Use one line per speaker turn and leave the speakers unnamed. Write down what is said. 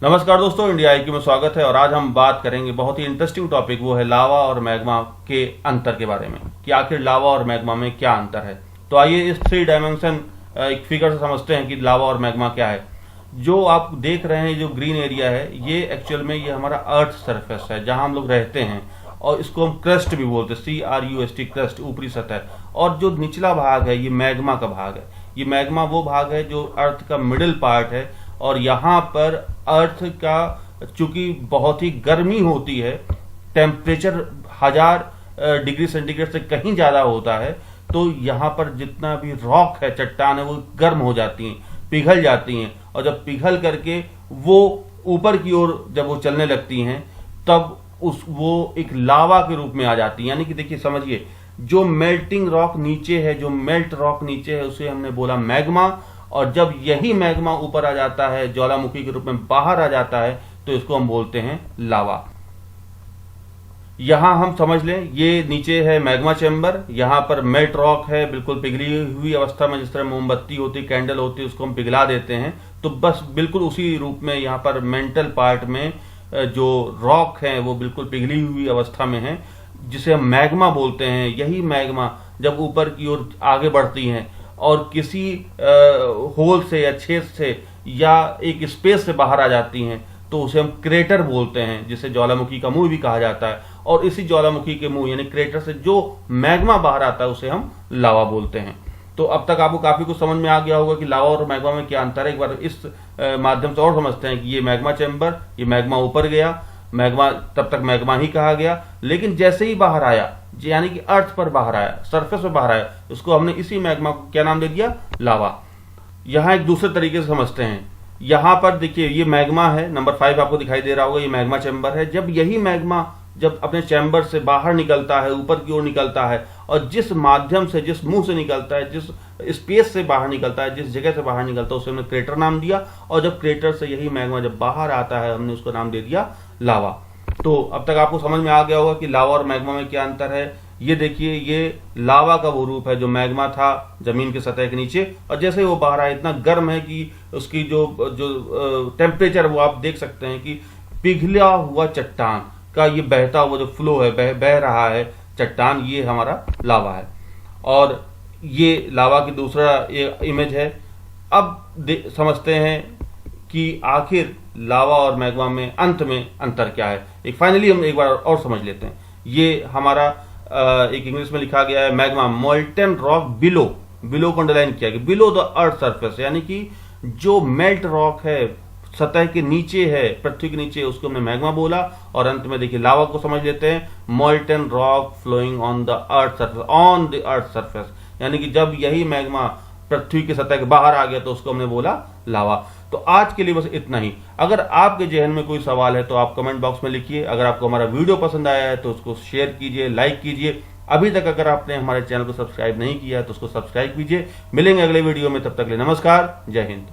नमस्कार दोस्तों, India IQ में स्वागत है। और आज हम बात करेंगे बहुत ही इंटरेस्टिंग टॉपिक, वो है लावा और मैग्मा के अंतर के बारे में कि आखिर लावा और मैग्मा में क्या अंतर है। तो आइए इस 3 डायमेंशन एक फिगर से समझते हैं कि लावा और मैग्मा क्या है। जो आप देख रहे हैं, जो ग्रीन एरिया है, ये एक्चुअल में ये हमारा अर्थ सरफेस है जहां हम लोग रहते हैं, और इसको हम क्रस्ट भी बोलते हैं, CRUST, क्रस्ट, ऊपरी सतह। और जो निचला भाग है ये मैग्मा का भाग है। ये मैग्मा वो भाग है जो अर्थ का मिडिल पार्ट है, और यहाँ पर अर्थ का चूंकि बहुत ही गर्मी होती है, टेम्परेचर 1000 डिग्री सेंटीग्रेड से कहीं ज्यादा होता है, तो यहाँ पर जितना भी रॉक है, चट्टान है, वो गर्म हो जाती हैं, पिघल जाती हैं। और जब पिघल करके वो ऊपर की ओर जब वो चलने लगती हैं, तब वो एक लावा के रूप में आ जाती है। यानी कि देखिए, समझिए, जो मेल्टिंग रॉक नीचे है, जो मेल्ट रॉक नीचे है, उसे हमने बोला मैग्मा। और जब यही मैग्मा ऊपर आ जाता है, ज्वालामुखी के रूप में बाहर आ जाता है, तो इसको हम बोलते हैं लावा। यहां हम समझ लें, ये नीचे है मैग्मा चैम्बर, यहां पर मेल्ट रॉक है, बिल्कुल पिघली हुई अवस्था में, जिस तरह मोमबत्ती होती, कैंडल होती है, उसको हम पिघला देते हैं। तो बस बिल्कुल उसी रूप में यहाँ पर मेंटल पार्ट में जो रॉक है वो बिल्कुल पिघली हुई अवस्था में है, जिसे हम मैग्मा बोलते हैं। यही मैग्मा जब ऊपर की ओर आगे बढ़ती हैं और किसी होल से या छेद से या एक स्पेस से बाहर आ जाती हैं, तो उसे हम क्रेटर बोलते हैं, जिसे ज्वालामुखी का मुंह भी कहा जाता है। और इसी ज्वालामुखी के मुंह यानी क्रेटर से जो मैग्मा बाहर आता है, उसे हम लावा बोलते हैं। तो अब तक आपको काफी कुछ समझ में आ गया होगा कि लावा और मैग्मा में क्या अंतर है। एक बार इस माध्यम से और समझते हैं कि ये मैग्मा चैम्बर, ये मैग्मा ऊपर गया, मैग्मा तब तक मैग्मा ही कहा गया, लेकिन जैसे ही बाहर आया, यानी कि अर्थ पर बाहर आया, सरफेस पर बाहर आया, उसको हमने इसी मैग्मा को क्या नाम दे दिया? लावा। यहां एक दूसरे तरीके से समझते हैं। यहां पर देखिए, ये मैग्मा है, नंबर 5 आपको दिखाई दे रहा होगा, ये मैग्मा चैम्बर है। जब यही मैग्मा जब अपने चैम्बर से बाहर निकलता है, ऊपर की ओर निकलता है, और जिस माध्यम से, जिस मुंह से निकलता है, जिस स्पेस से बाहर निकलता है, जिस जगह से बाहर निकलता है, उसे हमने क्रेटर नाम दिया। और जब क्रेटर से यही मैग्मा जब बाहर आता है, हमने उसको नाम दे दिया लावा। तो अब तक आपको समझ में आ गया होगा कि लावा और मैग्मा में क्या अंतर है। ये देखिए, ये लावा का वो रूप है जो मैग्मा था जमीन की सतह के नीचे, और जैसे वो बाहर आया, इतना गर्म है कि उसकी जो टेम्परेचर, वो आप देख सकते हैं कि पिघला हुआ चट्टान का ये बहता हुआ जो फ्लो है, बह रहा है चट्टान, ये हमारा लावा है। और ये लावा की दूसरा ये इमेज है। अब समझते हैं कि आखिर लावा और मैग्मा में अंत में अंतर क्या है। एक फाइनली हम एक बार और समझ लेते हैं। ये हमारा एक इंग्लिश में लिखा गया है, मैग्मा मोल्टन रॉक बिलो को अंडरलाइन किया गया, बिलो द अर्थ सरफेस, यानी कि जो मेल्ट रॉक है, सतह के नीचे है, पृथ्वी के नीचे, उसको हमने मैग्मा बोला। और अंत में देखिए लावा को समझ लेते हैं, molten rock flowing on the earth surface, on the earth surface, यानी कि जब यही मैग्मा पृथ्वी की सतह के बाहर आ गया, तो उसको हमने बोला लावा। तो आज के लिए बस इतना ही। अगर आपके जहन में कोई सवाल है तो आप कमेंट बॉक्स में लिखिए। अगर आपको हमारा वीडियो पसंद आया है तो उसको शेयर कीजिए, लाइक कीजिए। अभी तक अगर आपने हमारे चैनल को सब्सक्राइब नहीं किया है तो उसको सब्सक्राइब कीजिए। मिलेंगे अगले वीडियो में, तब तक के लिए नमस्कार, जय हिंद।